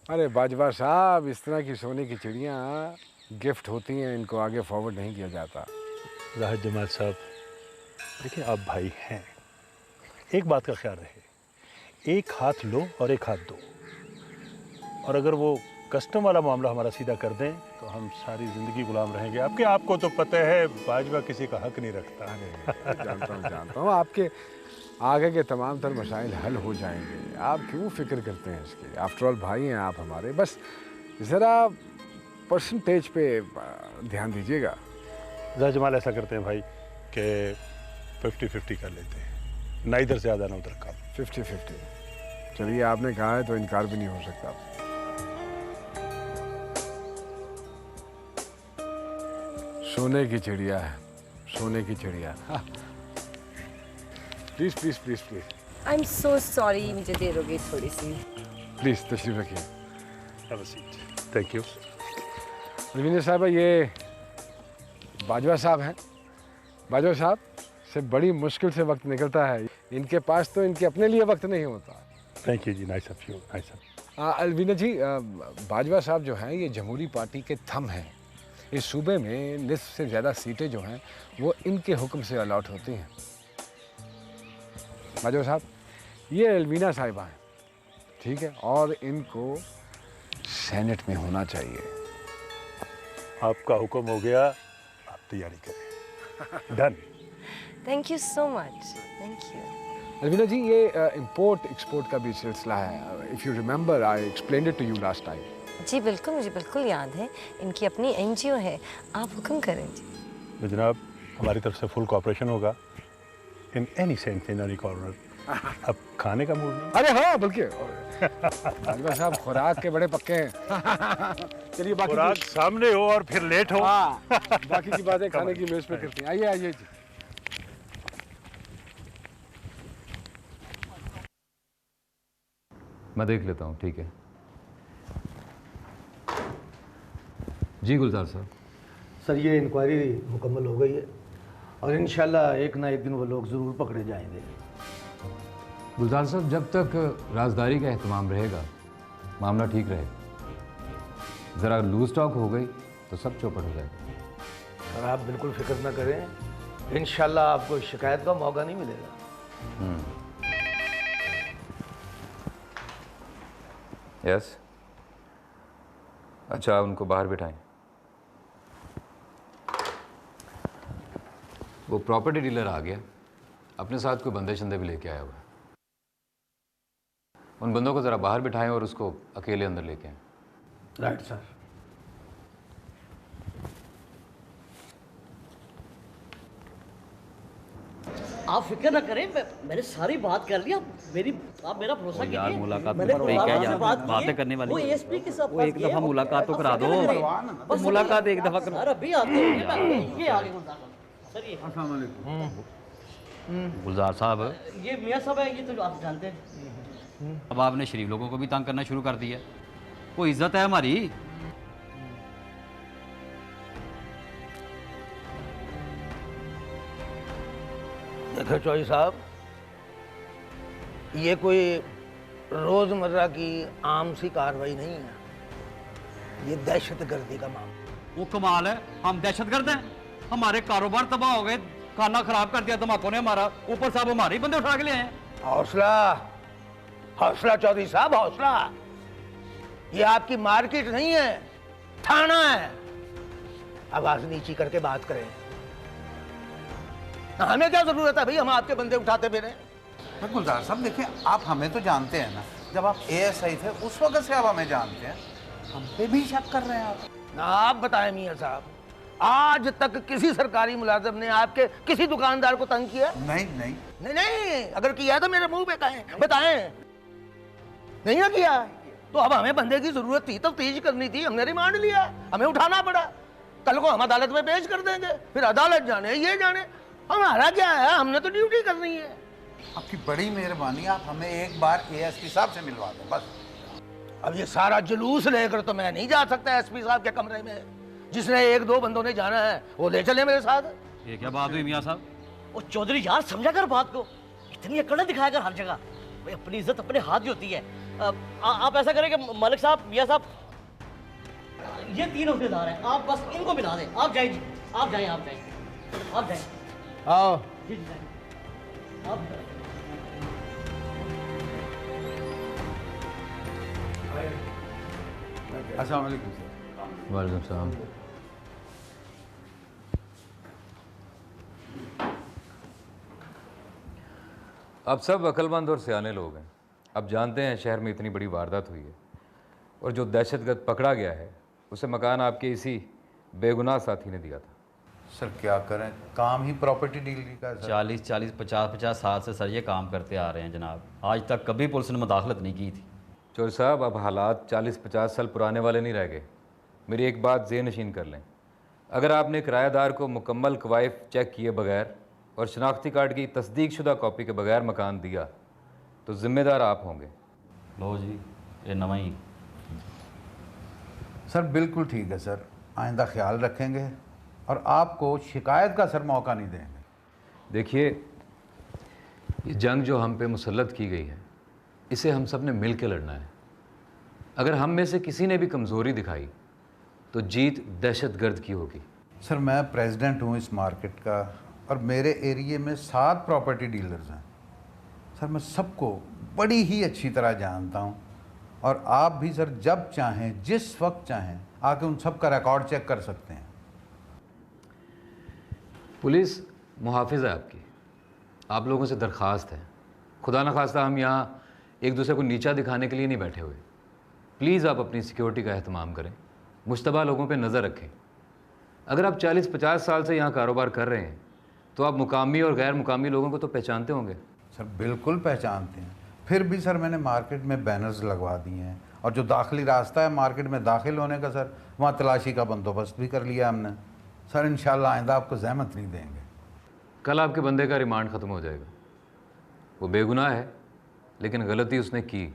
अरे बाजवा साहब, इस तरह की सोने की चिड़ियाँ गिफ्ट होती हैं, इनको आगे फॉरवर्ड नहीं किया जाता। जाहिद जमाल साहब, देखिए आप भाई हैं, एक बात का ख्याल रहे, एक हाथ लो और एक हाथ दो। और अगर वो कस्टम वाला मामला हमारा सीधा कर दें तो हम सारी ज़िंदगी गुलाम रहेंगे आपके। आपको तो पता है बाजवा किसी का हक नहीं रखता। अरे जानता हूँ आपके आगे के तमाम तर मसाइल हल हो जाएंगे, आप क्यों फिक्र करते हैं इसकी। आफ्टर ऑल भाई हैं आप हमारे, बस ज़रा परसेंटेज पे ध्यान दीजिएगा। जमाल ऐसा करते हैं भाई कि 50-50 कर लेते हैं, ना इधर से ज़्यादा ना उधर कम। 50-50 चलिए, आपने कहा है तो इनकार भी नहीं हो सकता। सोने की चिड़िया है, सोने की चिड़िया। Please please please please. I am so sorry, मुझे देर हो गई थोड़ी सी। प्लीज तशरीफ रखिए। Have a seat. Thank you. Ravindra साहब, ये बाजवा साहब हैं। बाजवा साहब से बड़ी मुश्किल से वक्त निकलता है, इनके पास तो इनके अपने लिए वक्त नहीं होता। Thank you ji, nice of you, nice of. Alvina ji, Bajwa साहब जो हैं ये जमहूरी पार्टी के थंब हैं। इस सूबे में निस्फ से ज़्यादा सीटें जो हैं वो इनके हुक्म से अलॉट होती हैं। बाजवा साहब, ये अलवीना साहिबा हैं, ठीक है, और इनको सेनेट में होना चाहिए। आपका हुक्म हो गया, आप तैयारी करें। Done. Thank you so much, thank you. Alvina ji, ये इंपोर्ट एक्सपोर्ट का भी सिलसिला है। If you remember, I explained it to you last time. जी बिल्कुल, मुझे बिल्कुल याद है। इनकी अपनी एनजीओ है, आप हुक्म करें जी। जनाब, हमारी तरफ से फुल कोऑपरेशन होगा in any sense, in any corner. अब खाने का मूड नहीं? अरे हाँ, बल्कि बाजवा साहब खुराक के बड़े पक्के हैं। चलिए, बाकी खुराक सामने हो और फिर लेट हो। बाकी की बातें खाने की मेज पे करते हैं। आइए आइए जी। मैं देख लेता हूँ, ठीक है जी। गुलजार साहब, सर ये इंक्वायरी मुकम्मल हो गई है और इंशाल्लाह एक ना एक दिन वो लोग ज़रूर पकड़े जाएंगे। गुलजार साहब, जब तक राजदारी का एहतमाम रहेगा मामला ठीक रहेगा। ज़रा लूज टॉक हो गई तो सब चौपट हो जाएगा। सर आप बिल्कुल फिक्र ना करें, इंशाल्लाह आपको शिकायत का मौका नहीं मिलेगा। यस, अच्छा, उनको बाहर बिठाएं। वो प्रॉपर्टी डीलर आ गया, अपने साथ कोई बंदे शंदे भी लेके आया हुआ है। उन बंदों को ज़रा बाहर बिठाएं और उसको अकेले अंदर लेके आएं। Right sir. आप फिक्र ना करें, मैंने सारी बात कर लिया। आप मेरा भरोसा कीजिए। यार मुलाकात मैंने क्या यार बातें करने वाली। वो एएसपी के साथ वो एक दफ़ा मुलाकात तो करा दो। बस मुलाकात एक दफ़ा सर अभी आते हैं। ये आगे सर, ये गुलजार साहब, ये मियां साहब है, ये तो आप जानते हैं। अब आपने शरीफ लोगों को भी तंग करना शुरू कर दिया। वो इज्जत है हमारी। देखो चौधरी साहब, ये कोई रोज़मर्रा की आम सी कार्रवाई नहीं है, ये दहशतगर्दी का मामला। वो कमाल है, हम दहशतगर्द हैं? हमारे कारोबार तबाह हो गए, खाना खराब कर दिया धमाकों ने हमारा, ऊपर साहब हमारे ही बंदे उठा के ले आए। हौसला हौसला चौधरी साहब, हौसला। ये आपकी मार्केट नहीं है, थाना है। आवाज नीची करके बात करें। हमें क्या जरूरत है भाई, हम आपके बंदे उठाते फिरे। गुलजार साहब देखिए, आप हमें तो जानते हैं ना, जब आप एएसआई थे उस वक्त से आप हमें जानते हैं, हम पे भी शक कर रहे हैं आप। ना आप बताएं मियां साहब, आज तक किसी सरकारी मुलाजिम ने आपके किसी दुकानदार को तंग किया? नहीं नहीं नहीं नहीं, अगर किया तो मेरे मुंह पे कहें, बताएं। नहीं ना किया तो अब हमें बंदे की जरूरत थी, तो तेज करनी थी, हमने रिमांड लिया, हमें उठाना पड़ा। कल को हम अदालत में पेश कर देंगे, फिर अदालत जाने ये जाने, हमारा क्या है, हमने तो ड्यूटी करनी है। आपकी बड़ी मेहरबानी, आप हमें एक बार एएसपी साहब से मिलवा दें बस। अब ये सारा जुलूस लेकर तो मैं नहीं जा सकता एसपी साहब के कमरे में। जिसने एक दो बंदों ने जाना है वो ले चले मेरे साथ। ये क्या बात हुई मियां साहब? ओ चौधरी यार, समझा कर बात को। इतनी अकड़ दिखाया कर हर जगह। भाई अपनी इज्जत अपने हाथ में होती है। आप ऐसा करें कि मलिक साहब, मियाँ साहब, ये 3 अहदेदार हैं, आप बस इनको मिला दें। आप जाइए जी, आप जाएं, आप जाएं, आप जाएं। आओ। जी जी जाइए। आप अस्सलाम वालेकुम सर। वालेकुम सलाम। आप सब अक्लमंद और सियाने लोग हैं। अब जानते हैं शहर में इतनी बड़ी वारदात हुई है और जो दहशतगर्द पकड़ा गया है उसे मकान आपके इसी बेगुनाह साथी ने दिया था। सर क्या करें, काम ही प्रॉपर्टी डील का है सर। 40 50 साल से सर ये काम करते आ रहे हैं जनाब। आज तक कभी पुलिस ने मुदाखलत नहीं की थी। चोर साहब, अब हालात 40-50 साल पुराने वाले नहीं रह गए। मेरी एक बात ज़ेहन नशीन कर लें, अगर आपने किराएदार को मुकम्मल कवायफ चेक किए बगैर और शनाख्ती कार्ड की तस्दीक शुदा कॉपी के बगैर मकान दिया तो ज़िम्मेदार आप होंगे। लो जी, ये नवा ही। सर बिल्कुल ठीक है सर, आइंदा ख्याल रखेंगे और आपको शिकायत का सर मौका नहीं देंगे। देखिए, ये जंग जो हम पे मुसल्लत की गई है इसे हम सब ने मिल के लड़ना है। अगर हम में से किसी ने भी कमज़ोरी दिखाई तो जीत दहशतगर्द की होगी। सर मैं प्रेसिडेंट हूँ इस मार्केट का और मेरे एरिए में 7 प्रॉपर्टी डीलर्स हैं। सर मैं सबको बड़ी ही अच्छी तरह जानता हूँ और आप भी सर जब चाहें जिस वक्त चाहें आके उन सब का रिकॉर्ड चेक कर सकते हैं। पुलिस मुहाफिज है आपकी, आप लोगों से दरख्वास्त है, खुदा न खास्ता हम यहाँ एक दूसरे को नीचा दिखाने के लिए नहीं बैठे हुए। प्लीज़ आप अपनी सिक्योरिटी का एहतमाम करें, मुश्तबा लोगों पे नज़र रखें। अगर आप 40-50 साल से यहाँ कारोबार कर रहे हैं तो आप मुकामी और गैर मुकामी लोगों को तो पहचानते होंगे। सर बिल्कुल पहचानते हैं, फिर भी सर मैंने मार्केट में बैनर्स लगवा दिए हैं और जो दाखिली रास्ता है मार्केट में दाखिल होने का सर वहाँ तलाशी का बंदोबस्त भी कर लिया हमने। सर इंशाल्लाह आइंदा आपको ज़हमत नहीं देंगे। कल आपके बंदे का रिमांड ख़त्म हो जाएगा। वो बेगुनाह है लेकिन गलती उसने की।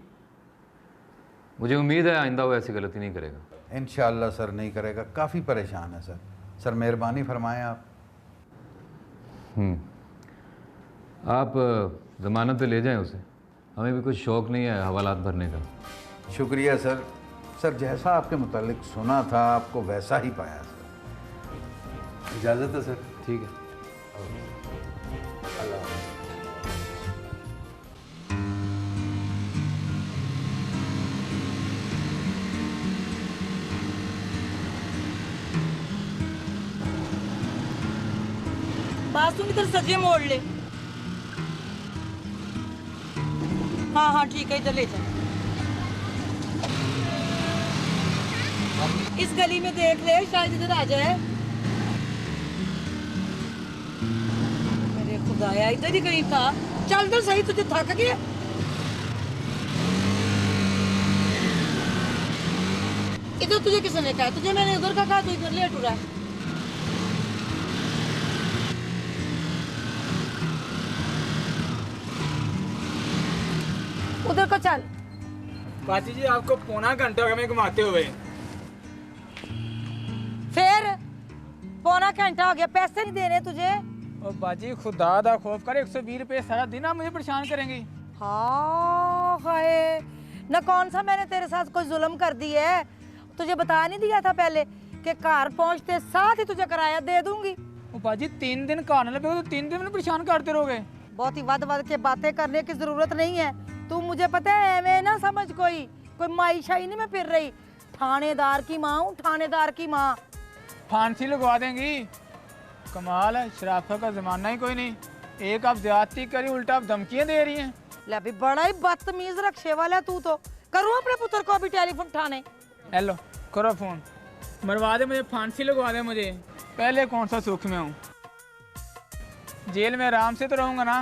मुझे उम्मीद है आइंदा वो ऐसी गलती नहीं करेगा। इंशाल्लाह सर नहीं करेगा। काफ़ी परेशान है सर। सर मेहरबानी फरमाएं आप। आप ज़मानत पे ले जाएं उसे, हमें भी कुछ शौक़ नहीं है हवालात भरने का। शुक्रिया सर। सर जैसा आपके मुतालिक सुना था आपको वैसा ही पाया सर। इजाज़त है सर। ठीक है। बासु की तरफ सजे मोड़ ले। हाँ हाँ ठीक है, इधर ले जा। इस गली में देख ले, शायद इधर आ जाए। मेरे खुदाया, इधर ही कहीं था। चल इधर सही, तुझे थक गया। इधर तुझे किसने कहा? तुझे मैंने उधर का कहा, तू इधर लेट उड़ा। उधर को चल। बाजी जी आपको पौना घंटा हो गया मैं घुमाते हुए। फिर पौना घंटा हो गया, पैसे नहीं देने तुझे। और बाजी खुदा दा खौफ कर, 120 रुपए सारा दिन आप मुझे परेशान करेंगी। हाँ हाय, न कौन सा मैंने तेरे साथ कोई जुल्म कर दी है। तुझे बता नहीं दिया था पहले कि घर पहुंचते साथ ही तुझे किराया दे दूंगी। ओ बाजी 3 दिन कार न लगे तो 3 दिन में परेशान करते रहोगे। बहुत ही वध वध के बातें करने की जरूरत नहीं है। तू मुझे पता है, एवं ना समझ कोई माई शाई नहीं मैं फिर रही। थानेदार की माँ हूँ, थानेदार की माँ। फांसी लगवा देंगी। कमाल है, शराफत का जमाना ही कोई नहीं। एक आप ज्यादती करी, उल्टा आप धमकियां दे रही हैं। ले अभी बड़ा ही बदतमीज रक्षे वाला है तू तो। करूँ अपने पुत्र को अभी टेलीफोन उठाने? हेलो करो फोन, मरवा दे मुझे, फांसी लगवा दे मुझे। पहले कौन सा सुख में हूँ, जेल में आराम से तो रहूंगा ना।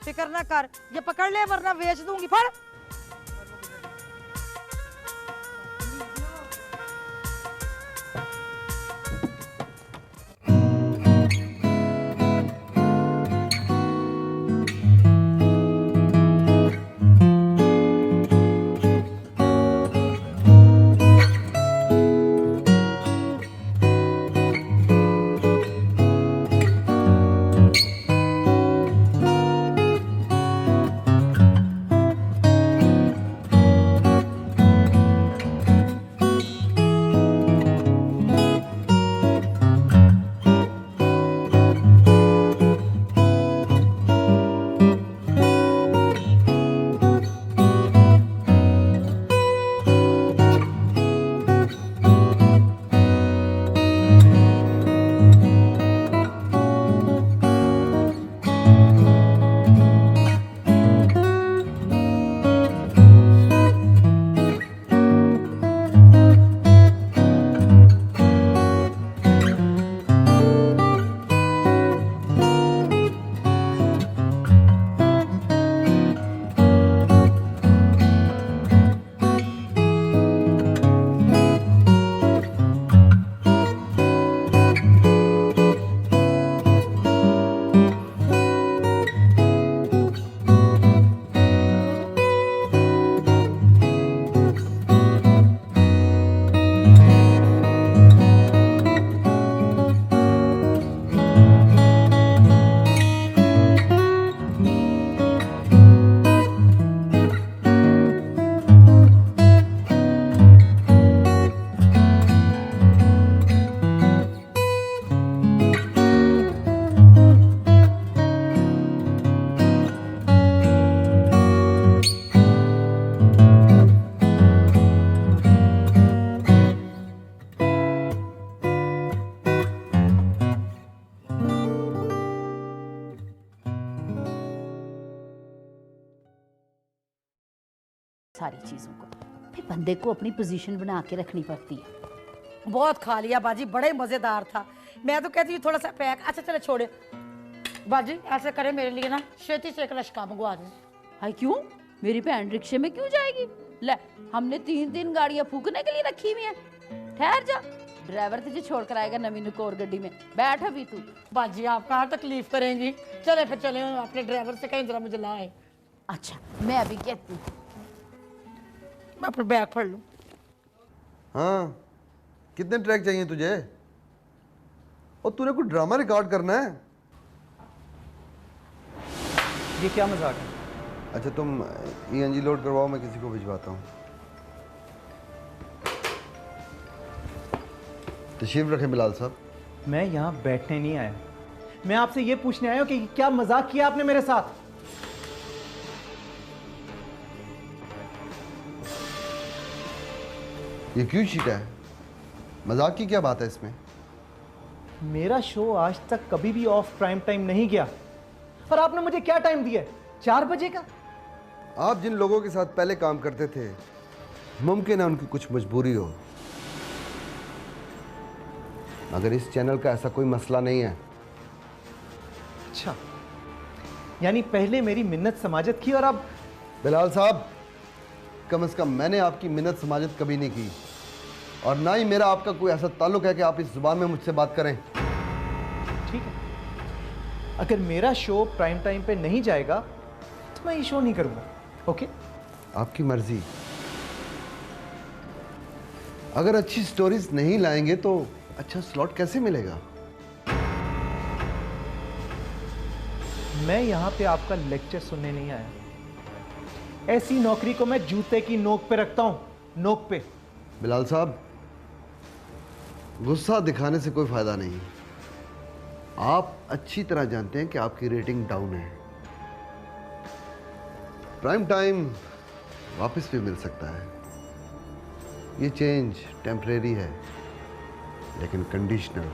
फिक्र ना कर, ये पकड़ ले वरना बेच दूंगी। फड़। सारी चीज़ों को फिर बंदे को अपनी पोजीशन बना के रखनी पड़ती है। बहुत खा लिया बाजी, बड़े मजेदार था। मैं तो कहती हूँ थोड़ा सा पैक। अच्छा चलो छोड़े बाजी, ऐसे करे मेरे लिए ना छेती से एक लश्का मंगवा दे। हाय क्यों? मेरी बहन रिक्शे में क्यों जाएगी? ले, हमने 3 गाड़ियां फूकने के लिए रखी हुई हैं। ठहर जा, ड्राइवर तुझे छोड़कर आएगा नवीन को और गड्डी में। बैठ अभी तू। बाजी आप कहाँ तकलीफ करेंगी? चले फिर चले, अपने ड्राइवर से कहीं जरा मुझे लाए। अच्छा मैं अभी कहती हूँ। मैं अपना बैग पढ़ लूँ। हाँ, कितने ट्रैक चाहिए तुझे? और तूने कुछ ड्रामा रिकॉर्ड करना है? ये क्या मजाक है? अच्छा तुम ENG लोड करवाओ, मैं किसी को भिजवाता हूँ। तशरीफ रखें बिलाल साहब। मैं यहाँ बैठने नहीं आया, मैं आपसे ये पूछने आया हूँ कि क्या मजाक किया आपने मेरे साथ? ये क्यों चीटा है? मजाक की क्या बात है इसमें? मेरा शो आज तक कभी भी ऑफ प्राइम टाइम नहीं गया, और आपने मुझे क्या टाइम दिया? 4 बजे का। आप जिन लोगों के साथ पहले काम करते थे, मुमकिन है उनकी कुछ मजबूरी हो, मगर इस चैनल का ऐसा कोई मसला नहीं है। अच्छा, यानी पहले मेरी मिन्नत समाजत की और अब? बिलाल साहब, कम से कम मैंने आपकी मिन्नत समाजत कभी नहीं की, और ना ही मेरा आपका कोई ऐसा ताल्लुक है कि आप इस जुबान में मुझसे बात करें। ठीक है, अगर मेरा शो प्राइम टाइम पे नहीं जाएगा तो मैं ये शो नहीं करूंगा। ओके, आपकी मर्जी। अगर अच्छी स्टोरीज नहीं लाएंगे तो अच्छा स्लॉट कैसे मिलेगा? मैं यहाँ पे आपका लेक्चर सुनने नहीं आया। ऐसी नौकरी को मैं जूते की नोक पे रखता हूँ, नोक पे। बिलाल साहब, गुस्सा दिखाने से कोई फायदा नहीं। आप अच्छी तरह जानते हैं कि आपकी रेटिंग डाउन है। प्राइम टाइम वापस भी मिल सकता है। ये चेंज टेम्परेरी है, लेकिन कंडीशनल।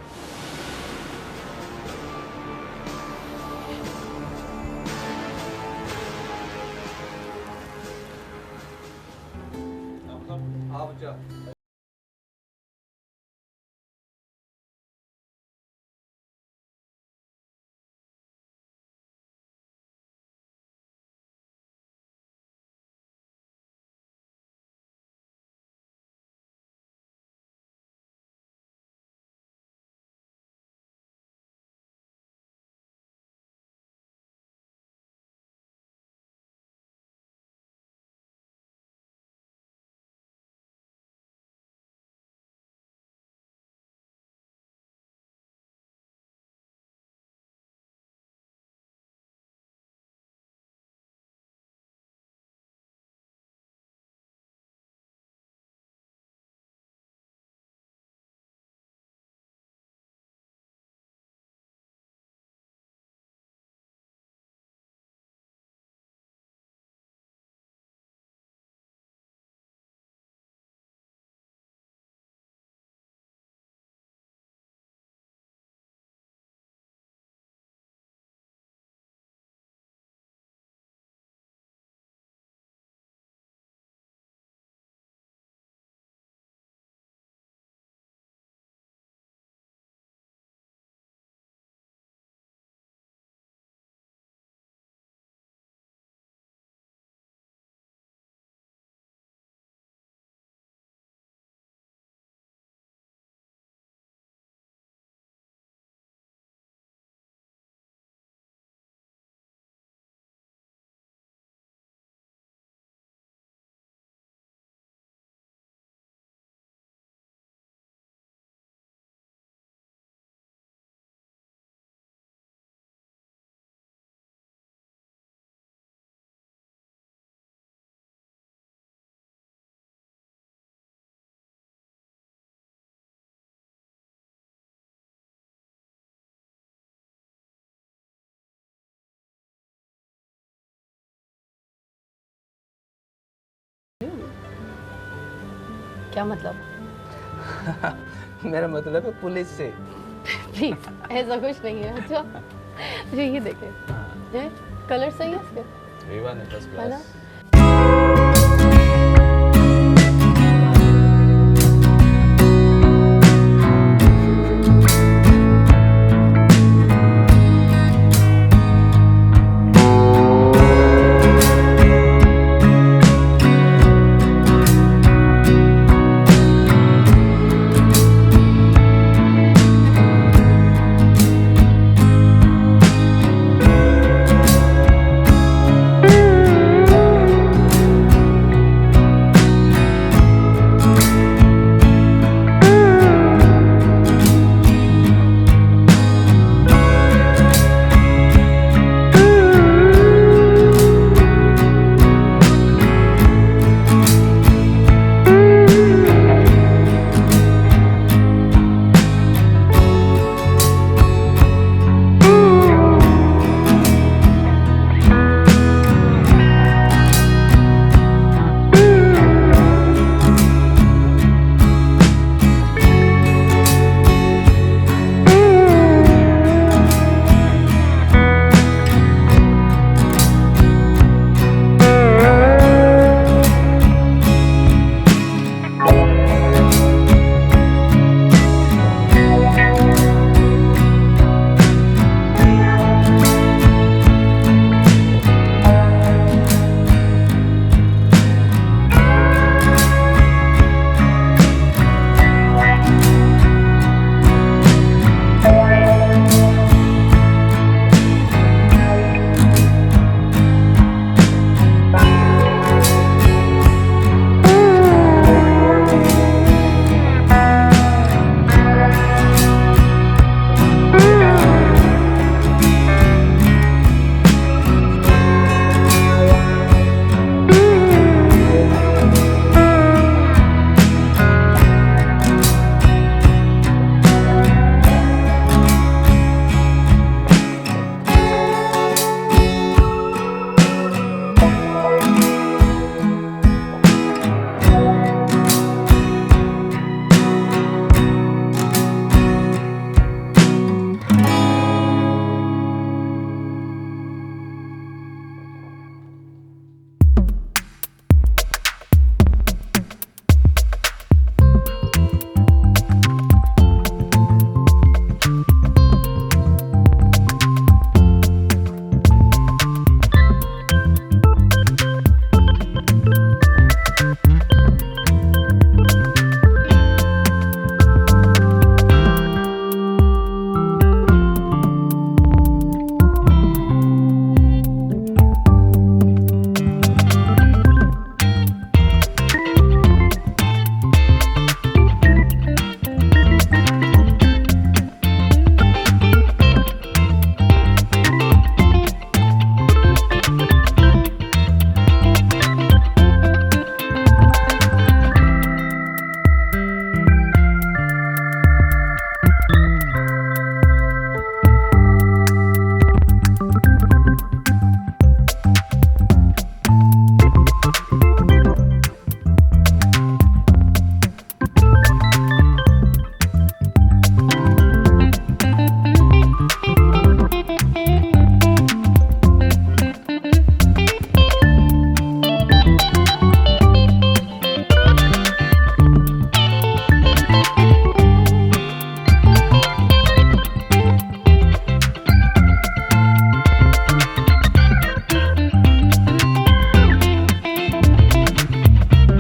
क्या मतलब? मेरा मतलब है पुलिस से। प्लीज, ऐसा कुछ नहीं है। अच्छा, ये देखें, कलर सही है इसके, है ना?